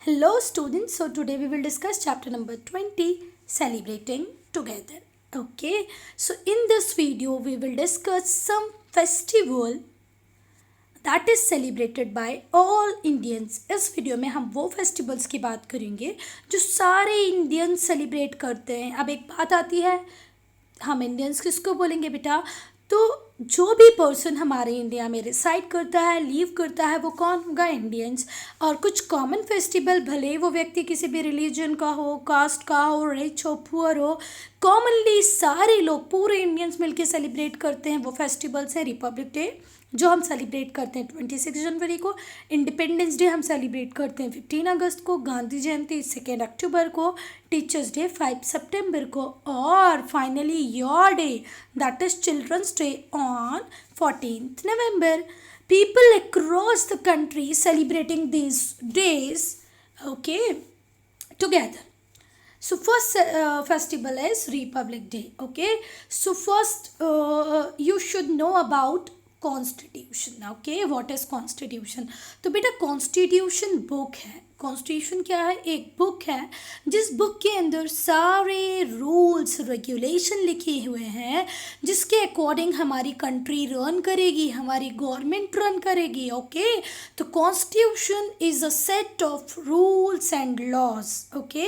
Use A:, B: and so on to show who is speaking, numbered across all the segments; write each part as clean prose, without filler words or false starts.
A: Hello students, so today we will discuss chapter number 20, Celebrating Together. Okay, so in this video we will discuss some festival that is celebrated by all Indians. इस video में हम वो festivals की बात करेंगे जो सारे Indians celebrate करते हैं. अब एक बात आती है, हम इंडियंस किसको बोलेंगे बेटा? तो जो भी पर्सन हमारे इंडिया में रिसाइड करता है, लीव करता है, वो कौन होगा? इंडियंस. और कुछ कॉमन फेस्टिवल, भले वो व्यक्ति किसी भी रिलीजन का हो, कास्ट का हो, रिच हो, पुअर हो, कॉमनली सारे लोग पूरे इंडियंस मिलके सेलिब्रेट करते हैं. वो फेस्टिवल्स हैं रिपब्लिक डे जो हम सेलिब्रेट करते हैं 26 जनवरी को, इंडिपेंडेंस डे हम सेलिब्रेट करते हैं 15 अगस्त को, गांधी जयंती 2 अक्टूबर को, टीचर्स डे 5 सितंबर को, और finally your day that is children's day on 14th November. People across the country celebrating these days, okay, together. So first festival is Republic Day. Okay, so first you should know about constitution. Okay, what is constitution? तो बेटा constitution book है. Constitution क्या है? एक book है जिस book के अंदर सारे रूल्स रेगुलेशन लिखे हुए हैं जिसके अकॉर्डिंग हमारी कंट्री रन करेगी, हमारी गवर्नमेंट रन करेगी. ओके, तो constitution is a set of rules and laws. Okay,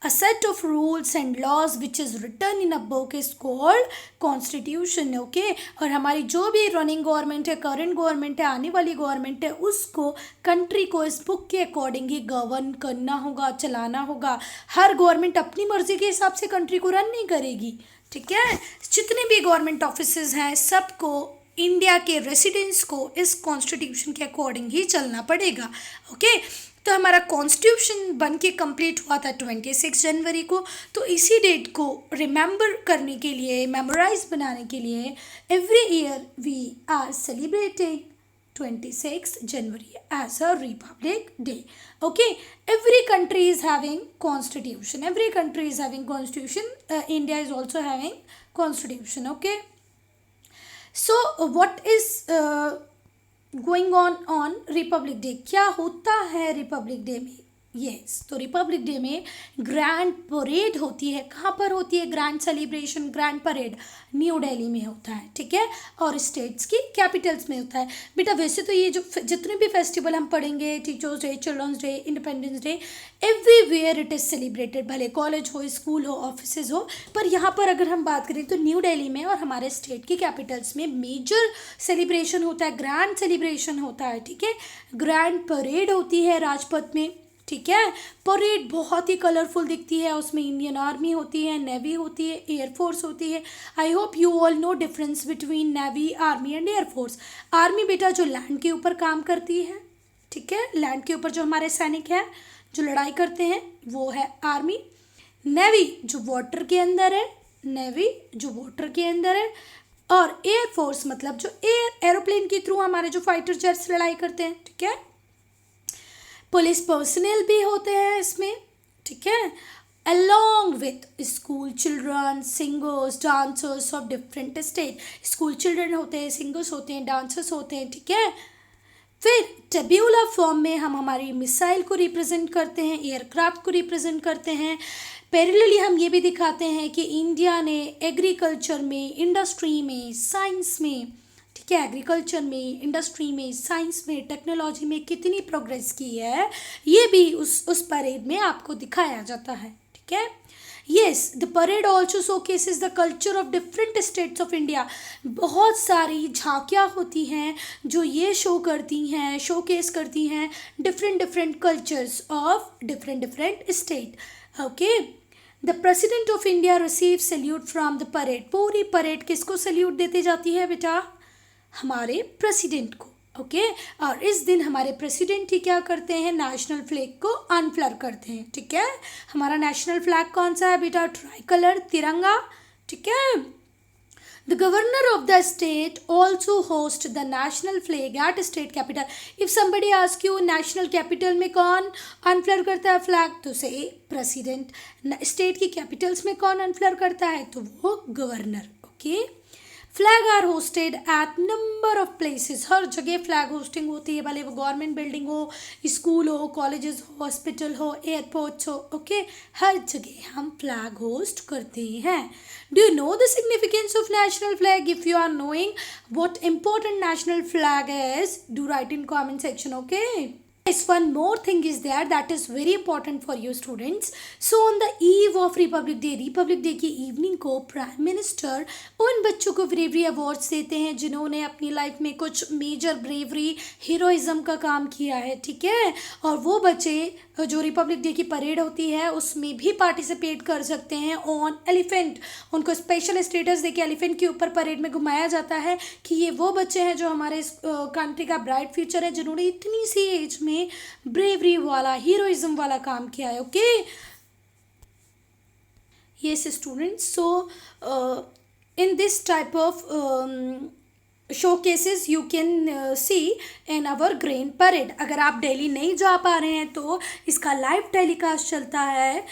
A: a set of rules and laws which is written in a book is called constitution. okay, और हमारी जो भी running government है, current government है, आने वाली गवर्नमेंट है, उसको कंट्री को इस बुक के अकॉर्डिंग ही गवर्न करना होगा, चलाना होगा. हर गवर्नमेंट अपनी मर्जी के हिसाब से कंट्री को रन नहीं करेगी. ठीक है, जितने भी गवर्नमेंट ऑफिसेज हैं सबको, इंडिया के रेसिडेंट्स को इस कॉन्स्टिट्यूशन के अकॉर्डिंग ही चलना पड़ेगा. ओके, तो हमारा कॉन्स्टिट्यूशन बन के कम्प्लीट हुआ था 26 जनवरी को. तो इसी डेट को रिमेंबर करने के लिए, मेमोराइज बनाने के लिए every year we are celebrating 26 January as a Republic Day. Okay, every country is having constitution. Every country is having constitution. India is also having constitution. Okay, so what is going on Republic day? क्या होता है Republic day में? Yes, तो Republic day में grand parade होती है. कहाँ पर होती है grand celebration, grand parade? New Delhi में होता है. ठीक है, और स्टेट्स की कैपिटल्स में होता है. बेटा वैसे तो ये जो जितने भी फेस्टिवल हम पढ़ेंगे, teachers day, children's day, independence day, everywhere it is celebrated, भले कॉलेज हो, स्कूल हो, ऑफिसेज हो. पर यहाँ पर अगर हम बात करें तो न्यू दिल्ली में और हमारे स्टेट की कैपिटल्स में मेजर सेलिब्रेशन होता है, ग्रैंड सेलिब्रेशन होता है. ठीक है, ग्रैंड परेड होती है राजपथ में. ठीक है, परेड बहुत ही कलरफुल दिखती है. उसमें इंडियन आर्मी होती है, नेवी होती है, एयरफोर्स होती है. I hope you all know difference between navy, army and air force. Army बेटा जो लैंड के ऊपर काम करती है. ठीक है, लैंड के ऊपर जो हमारे सैनिक हैं जो लड़ाई करते हैं वो है आर्मी. नेवी जो वाटर के अंदर है, नेवी जो वाटर के अंदर है. और एयरफोर्स मतलब जो एरोप्लेन के थ्रू हमारे जो फाइटर जेट्स लड़ाई करते हैं. ठीक है, पुलिस पर्सनल भी होते हैं इसमें. ठीक है, along with school children, singers, dancers of different state. School children होते हैं, सिंगर्स होते हैं, डांसर्स होते हैं. ठीक है, फिर टेब्यूलर फॉर्म में हम हमारी मिसाइल को रिप्रेजेंट करते हैं, एयरक्राफ्ट को रिप्रेजेंट करते हैं. पैरेलली हम ये भी दिखाते हैं कि इंडिया ने एग्रीकल्चर में, इंडस्ट्री में, साइंस में, ठीक है, एग्रीकल्चर में, इंडस्ट्री में, साइंस में, टेक्नोलॉजी में कितनी प्रोग्रेस की है, ये भी उस परेड में आपको दिखाया जाता है. ठीक है, yes, the parade also showcases the culture of different states of India. बहुत सारी झांकियाँ होती हैं जो ये शो करती हैं, शोकेस करती हैं different cultures of different state. Okay, the president of India receive salute from the parade. पूरी परेड किसको सैल्यूट देती जाती है बेटा? हमारे प्रेसिडेंट को. ओके, और इस दिन हमारे प्रेसिडेंट ही क्या करते हैं? नेशनल फ्लैग को अनफ्लर करते हैं. ठीक है, हमारा नेशनल फ्लैग कौन सा है बेटा? Try colour, Tiranga. ठीक है, the governor of the state also host the national flag at state capital. If somebody ask you national capital में कौन अनफ्लर करता है फ्लैग, तो से प्रेसिडेंट. स्टेट की कैपिटल्स में कौन अनफ्लर करता है? तो वो governor. Okay, flag are hosted at number of places, हर जगह फ्लैग होस्टिंग होती है, भले वो गवर्नमेंट बिल्डिंग हो, स्कूल हो, कॉलेजेस हो, हॉस्पिटल हो, एयरपोर्ट्स हो, ओके, हर जगह हम फ्लैग होस्ट करते हैं. Do you know the significance of national flag? If you are knowing what important national flag is, do write in comment section, okay? Yes, one more thing is there that is very important for you students. So on the eve of Republic Day की evening को prime minister उन बच्चों को bravery awards देते हैं जिन्होंने अपनी life में कुछ मेजर ब्रेवरी हीरोइज्म का काम किया है, ठीक है. और वो बच्चे जो रिपब्लिक डे की परेड होती है उसमें भी पार्टिसिपेट कर सकते हैं ऑन एलिफेंट. उनको स्पेशल स्टेटस देके एलिफेंट के ऊपर परेड में घुमाया जाता है कि ये वो बच्चे हैं जो हमारे कंट्री का ब्राइट फ्यूचर है, जिन्होंने इतनी सी एज में ब्रेवरी वाला हीरोइज्म वाला काम किया है, okay. Yes students, so in this type of showcases you can see in our grain parade. अगर आप डेली नहीं जा पा रहे हैं तो इसका लाइव टेलीकास्ट चलता है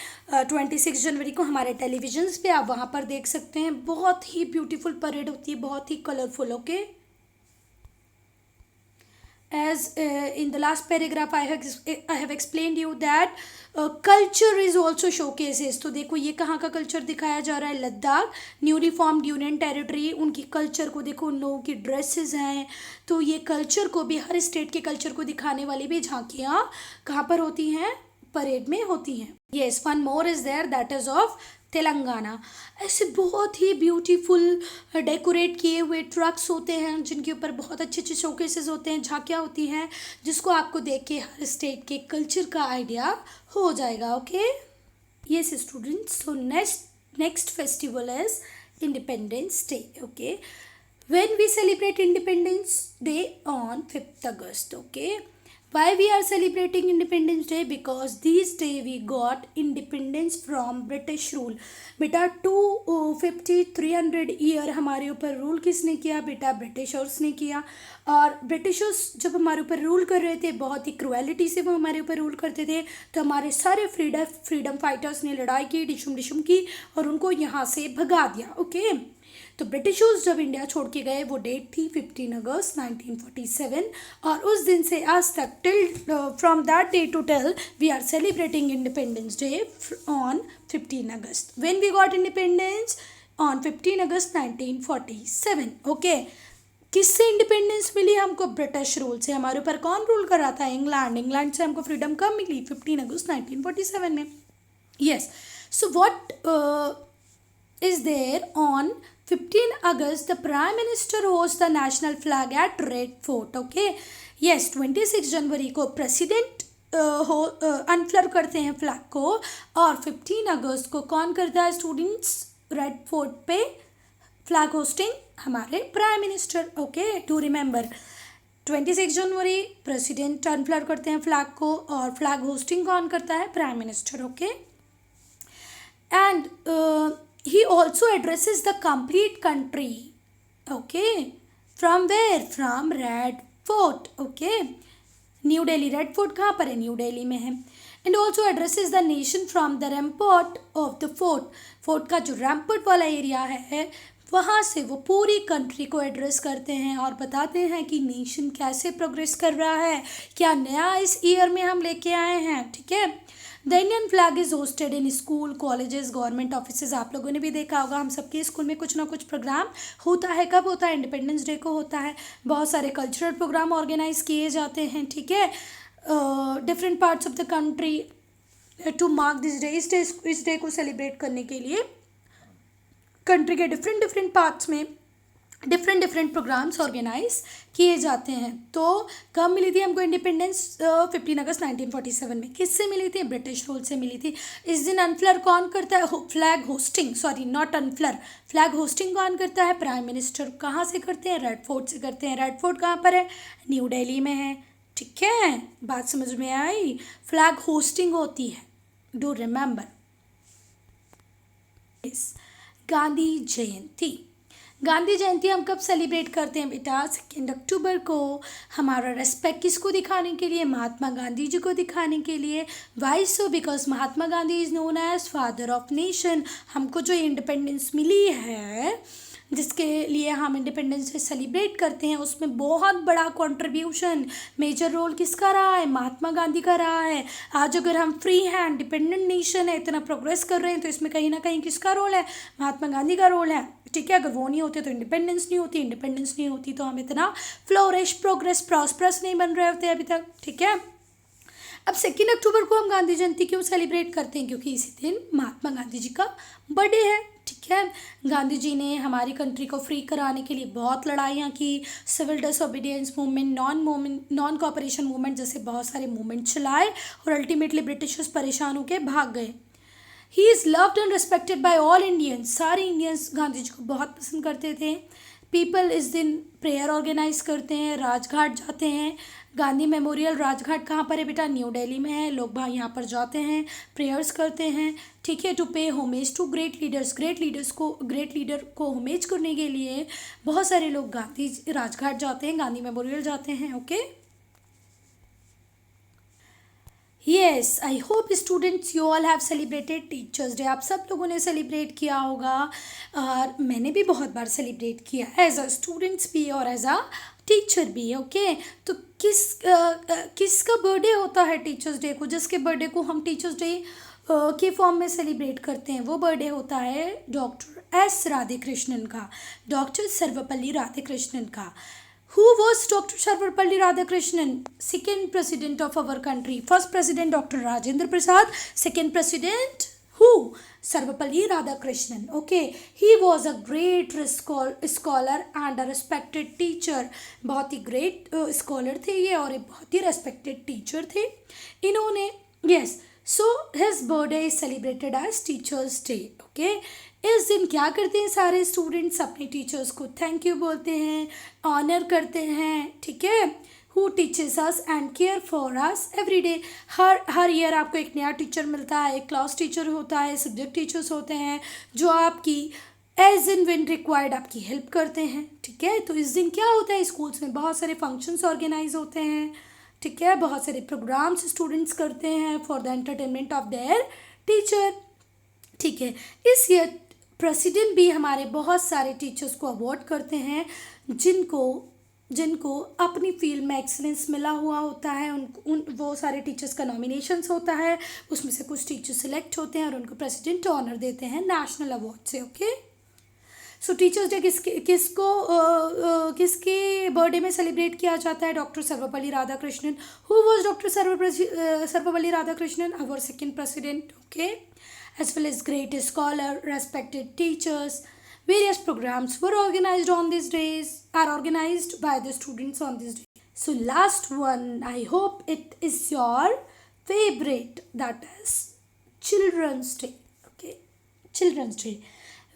A: 26 जनवरी को हमारे टेलीविजन्स पे, आप वहाँ पर देख सकते हैं. बहुत ही ब्यूटीफुल परेड होती है, बहुत ही colourful, okay. As in the last paragraph I have explained you that culture is also showcases. तो देखो ये कहाँ का कल्चर दिखाया जा रहा है, Ladakh, newly formed union territory. उनकी कल्चर को देखो, उन लोगों की ड्रेसेस हैं, तो ये कल्चर को भी, हर स्टेट के कल्चर को दिखाने वाली भी झांकियाँ कहाँ पर होती हैं, परेड में होती हैं. Yes, one more is there that is of Telangana. ऐसे बहुत ही ब्यूटीफुल डेकोरेट किए हुए ट्रक्स होते हैं जिनके ऊपर बहुत अच्छे अच्छे शोकेसेस होते हैं, झांकियाँ होती हैं, जिसको आपको देख के हर स्टेट के कल्चर का आइडिया हो जाएगा, okay. Yes students, so next festival is independence day, okay. When we celebrate independence day on 5th August, okay. Why we are celebrating Independence Day? Because this day we got independence from British rule. बेटा 250-300 year हमारे ऊपर rule किसने किया? बेटा Britishers ने किया. और Britishers जब हमारे ऊपर रूल कर रहे थे, बहुत ही क्रुएलिटी से वो हमारे ऊपर रूल करते थे, तो हमारे सारे फ्रीडम फाइटर्स ने लड़ाई की, डिशुम की और उनको यहाँ से भगा दिया, ओके. तो ब्रिटिशर्स जब इंडिया छोड़ के गए, वो डेट थी 15 अगस्त 1947. और उस दिन से आज तक till from that day to till we are celebrating independence day on 15 August. When we got independence? On 15 August 1947, okay. किससे इंडिपेंडेंस मिली हमको? ब्रिटिश रूल से. हमारे ऊपर कौन रूल कर रहा था? इंग्लैंड से हमको फ्रीडम कब मिली? 15 अगस्त 1947 में. Yes, so what is there on 15 August? The Prime Minister hosts the national flag at Red Fort, okay. Yes, 26 जनवरी को प्रेसिडेंट अनफ्लर करते हैं फ्लैग को, और 15 अगस्त को कौन करता है स्टूडेंट्स? रेड फोर्ट पे फ्लैग होस्टिंग हमारे prime minister, okay. To remember, 26 जनवरी प्रेसिडेंट अनफ्लर करते हैं फ्लैग को, और फ्लैग होस्टिंग कौन करता है? Prime minister, okay. And he also addresses the complete country, okay. From where? From Red Fort, okay. New Delhi. Red Fort कहाँ पर है? न्यू दिल्ली में है. And also addresses the nation from the rampart of the fort. Fort का जो रैम्पोर्ट वाला area है वहाँ से वो पूरी कंट्री को एड्रेस करते हैं और बताते हैं कि नेशन कैसे प्रोग्रेस कर रहा है, क्या नया इस ईयर में हम लेके आए हैं, ठीक है. The Indian flag is hosted in school, colleges, government offices. आप लोगों ने भी देखा होगा, हम सबके स्कूल में कुछ ना कुछ प्रोग्राम होता है. कब होता है? इंडिपेंडेंस डे को होता है. बहुत सारे कल्चरल प्रोग्राम ऑर्गेनाइज किए जाते हैं, ठीक है, different parts of the country to mark this day. इस डे को सेलिब्रेट करने के लिए कंट्री के डिफरेंट पार्ट्स में डिफरेंट प्रोग्राम्स ऑर्गेनाइज किए जाते हैं. तो कब मिली थी हमको इंडिपेंडेंस? 15 अगस्त 1947 में. किससे मिली थी? ब्रिटिश रूल से मिली थी. इस दिन अनफ्लर कौन करता है? Flag hosting, sorry not unfurl, flag hosting कौन करता है? Prime minister. कहाँ से करते हैं? रेड फोर्ट से करते हैं. रेड फोर्ट कहाँ पर है? न्यू दिल्ली में है, ठीक है. बात समझ में आई? फ्लैग होस्टिंग होती है, डू रिमेंबर. गांधी जयंती. गांधी जयंती हम कब सेलिब्रेट करते हैं बेटा? 2 अक्टूबर को. हमारा रेस्पेक्ट किसको दिखाने के लिए? महात्मा गांधी जी को दिखाने के लिए. Why so? Because Mahatma Gandhi is known as father of nation. हमको जो इंडिपेंडेंस मिली है जिसके लिए हम इंडिपेंडेंस डे सेलिब्रेट करते हैं, उसमें बहुत बड़ा कंट्रीब्यूशन, मेजर रोल किसका रहा है? महात्मा गांधी का रहा है। आज अगर हम फ्री हैं, इंडिपेंडेंट नेशन है, इतना प्रोग्रेस कर रहे हैं, तो इसमें कहीं ना कहीं किसका रोल है? महात्मा गांधी का रोल है। ठीक है, अगर वो नहीं होते तो इंडिपेंडेंस नहीं होती, इंडिपेंडेंस नहीं होती तो हम इतना फ्लोरिश, प्रोग्रेस, प्रॉस्परस नहीं बन रहे होते अभी तक। ठीक है, अब 2 अक्टूबर को हम गांधी जयंती क्यों सेलिब्रेट करते हैं? क्योंकि इसी दिन महात्मा गांधी जी का बर्थडे है। ठीक है, गांधी जी ने हमारी कंट्री को फ्री कराने के लिए बहुत लड़ाइयाँ की, civil disobedience movement, non cooperation movement जैसे बहुत सारे मूवमेंट चलाए और अल्टीमेटली ब्रिटिशर्स परेशान होकर भाग गए। He is loved and respected by all Indians. सारे इंडियंस गांधी जी को बहुत पसंद करते थे। पीपल इस दिन प्रेयर ऑर्गेनाइज करते हैं, राजघाट जाते हैं। गांधी मेमोरियल राजघाट कहाँ पर है बेटा? न्यू दिल्ली में है। लोग भाई यहाँ पर जाते हैं, प्रेयर्स करते हैं। ठीक है, to pay homage to great leaders. Great leader को होमेज करने के लिए बहुत सारे लोग गांधी राजघाट जाते हैं, गांधी मेमोरियल जाते हैं। Okay, yes, I hope students you all have celebrated teachers day. आप सब लोगों ने सेलिब्रेट किया होगा और मैंने भी बहुत बार सेलिब्रेट किया, एज अ स्टूडेंट्स भी और एज अ टीचर भी। ओके, तो किसका बर्थडे होता है टीचर्स डे को? जिसके बर्थडे को हम टीचर्स डे के फॉर्म में सेलिब्रेट करते हैं, वो बर्थडे होता है डॉक्टर एस राधाकृष्णन का, डॉक्टर सर्वपल्ली राधाकृष्णन का। Who was Dr. Sarvapalli Radhakrishnan? Second president of our country. First president Dr. Rajendra Prasad. Second president who? Sarvapalli Radhakrishnan. Okay, he was a great scholar and a respected teacher. बहुत ही great scholar थे ये और एक बहुत ही respected teacher थे इन्होंने। Yes, so his birthday is celebrated as Teachers Day. Okay, इस दिन क्या करते हैं सारे स्टूडेंट्स? अपने टीचर्स को थैंक यू बोलते हैं, ऑनर करते हैं। ठीक है, who teachers us and care for us every day. Her year आपको एक नया टीचर मिलता है, एक क्लास टीचर होता है, सब्जेक्ट टीचर्स होते हैं जो आपकी एज इन व्हेन रिक्वायर्ड आपकी हेल्प करते हैं। ठीक है, तो इस दिन क्या होता है? स्कूल्स में बहुत सारे फंक्शंस ऑर्गेनाइज होते हैं। ठीक है, बहुत सारे प्रोग्राम्स स्टूडेंट्स करते हैं for the entertainment of their teacher. ठीक है, इस ईयर प्रेसिडेंट भी हमारे बहुत सारे टीचर्स को अवार्ड करते हैं जिनको अपनी फील्ड में एक्सीलेंस मिला हुआ होता है। वो सारे टीचर्स का नॉमिनेशंस होता है, उसमें से कुछ टीचर्स सिलेक्ट होते हैं और उनको प्रेसिडेंट ऑनर देते हैं नेशनल अवार्ड से। ओके, सो टीचर्स डे किसके बर्थडे में सेलिब्रेट किया जाता है? Doctor Sarvepalli Radhakrishnan. Who was doctor Sarvepalli Radhakrishnan? Our second president. Okay, as well as great scholar, respected teachers. Various programs were organized by the students on this day. So last one, I hope it is your favorite, that is Children's Day. Okay, Children's Day.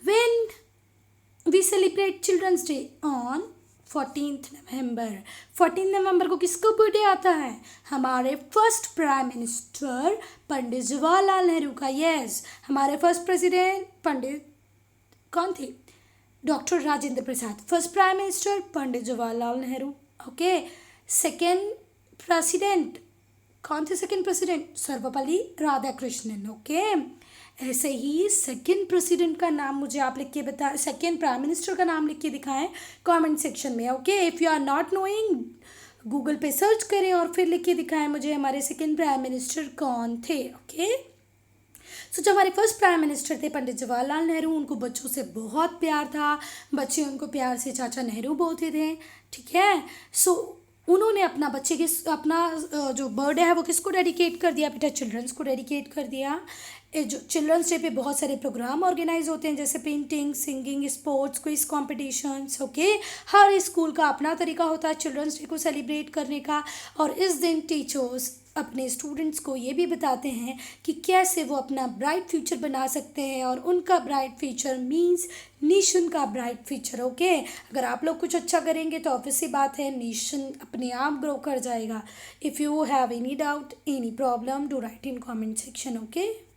A: When we celebrate Children's Day on 14th November. 14 नवंबर को किसका birthday आता है? हमारे first prime minister Pandit Jawaharlal Nehru का। Yes, हमारे first president Pandit कौन थे? Doctor Rajendra Prasad. First prime minister Pandit Jawaharlal Nehru. Okay, second president कौन थे? Second president Sarvepalli Radhakrishnan. Okay, ऐसे ही सेकेंड प्रेसिडेंट का नाम मुझे आप लिख के बताएं, सेकेंड प्राइम मिनिस्टर का नाम लिख के दिखाएं कमेंट सेक्शन में। Okay, if you are not knowing, Google पे सर्च करें और फिर लिख के दिखाएं मुझे हमारे सेकेंड प्राइम मिनिस्टर कौन थे। ओके, सो जो हमारे फर्स्ट प्राइम मिनिस्टर थे पंडित जवाहरलाल नेहरू, उनको बच्चों से बहुत प्यार था, बच्चे उनको प्यार से चाचा नेहरू बोलते थे। ठीक है, सो उन्होंने अपना जो बर्थडे है वो किसको डेडिकेट कर दिया बेटा? चिल्ड्रंस को डेडिकेट कर दिया। जो चिल्ड्रंस डे पे बहुत सारे प्रोग्राम ऑर्गेनाइज होते हैं, जैसे painting, singing, sports, quiz competitions. Okay, हर स्कूल का अपना तरीका होता है चिल्ड्रंस डे को सेलिब्रेट करने का। और इस दिन टीचर्स अपने स्टूडेंट्स को ये भी बताते हैं कि कैसे वो अपना ब्राइट फ्यूचर बना सकते हैं, और उनका ब्राइट फ्यूचर मीन्स नेशन का ब्राइट फ्यूचर। ओके, अगर आप लोग कुछ अच्छा करेंगे तो ऑब्वियसली बात है नेशन अपने आप ग्रो कर जाएगा। If you have any doubt, any problem, do right in comment section. Okay.